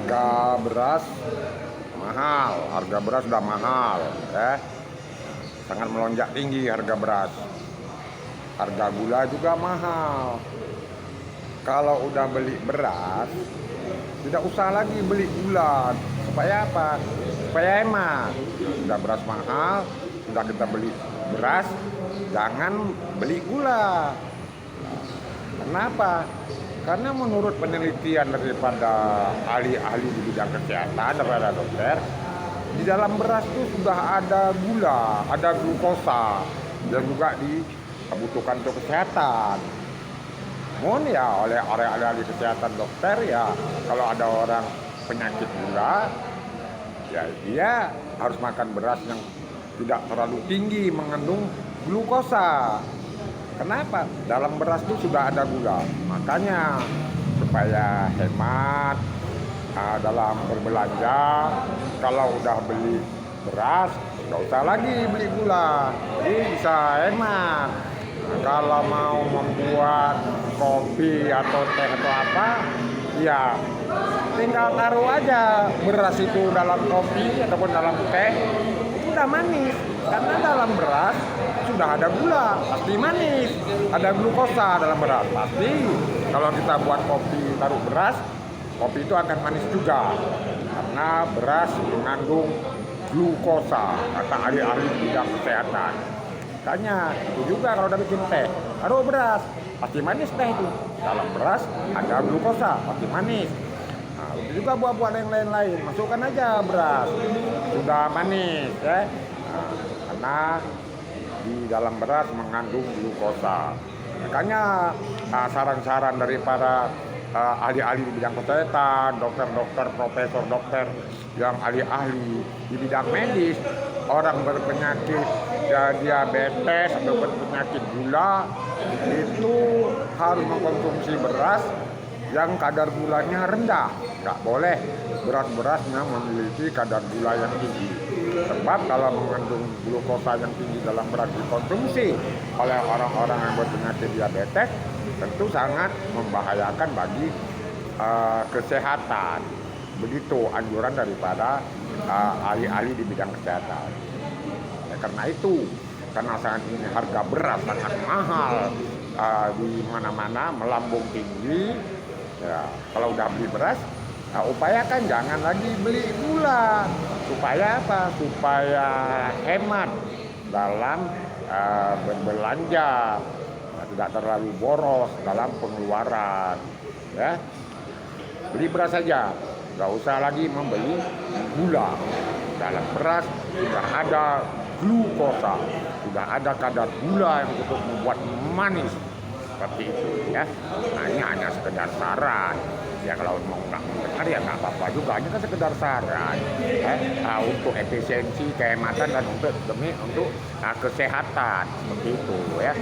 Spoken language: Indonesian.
harga beras mahal, harga beras sudah mahal, ya. Sangat melonjak tinggi harga beras. Harga gula juga mahal. Kalau udah beli beras, tidak usah lagi beli gula. Supaya apa? Supaya hemat. Sudah beras mahal, sudah kita beli beras, jangan beli gula. Kenapa? Karena menurut penelitian daripada ahli-ahli di bidang kesehatan, daripada dokter, di dalam beras itu sudah ada gula, ada glukosa, dan juga dibutuhkan untuk kesehatan. Namun ya oleh ahli kesehatan dokter ya, kalau ada orang penyakit gula, ya dia harus makan beras yang tidak terlalu tinggi mengandung glukosa. Kenapa? Dalam beras itu sudah ada gula. Makanya supaya hemat dalam berbelanja, kalau udah beli beras nggak usah lagi beli gula, jadi bisa hemat. Nah, kalau mau membuat kopi atau teh atau apa, ya tinggal taruh aja beras itu dalam kopi ataupun dalam teh, itu udah manis. Karena dalam beras sudah ada gula, pasti manis. Ada glukosa dalam beras, pasti. Kalau kita buat kopi taruh beras, kopi itu akan manis juga. Karena beras mengandung glukosa, kata ahli-ahli bidang kesehatan. Makanya itu juga kalau udah bikin teh, taruh beras, pasti manis teh itu. Dalam beras ada glukosa, pasti manis. Nah, itu juga buah-buah yang lain-lain, masukkan aja beras, sudah manis, ya. Nah, karena di dalam beras mengandung glukosa. Makanya saran-saran daripada ahli-ahli di bidang kesehatan, dokter-dokter, profesor dokter yang ahli-ahli di bidang medis, orang berpenyakit diabetes atau berpenyakit gula itu harus mengkonsumsi beras yang kadar gulanya rendah. Nggak boleh beras-berasnya memiliki kadar gula yang tinggi. Sebab kalau mengandung glukosa yang tinggi dalam beras dikonsumsi oleh orang-orang yang berpenyakit diabetes, tentu sangat membahayakan bagi kesehatan. Begitu anjuran daripada ahli-ahli di bidang kesehatan. Ya, karena itu, karena saat ini harga beras sangat mahal, di mana-mana melambung tinggi. Ya, kalau udah beli beras, upayakan jangan lagi beli gula. Supaya apa? Supaya hemat dalam berbelanja, tidak terlalu boros dalam pengeluaran. Ya, beli beras saja, nggak usah lagi membeli gula. Dalam beras sudah ada glukosa, sudah ada kadar gula yang untuk membuat manis. Seperti itu, ya. Nah, ini hanya sekedar saran. Ya kalau mau nggak mendengar ya nggak apa-apa juga, ini kan sekedar saran, untuk efisiensi, kehematan, dan untuk kesehatan, seperti itu, ya.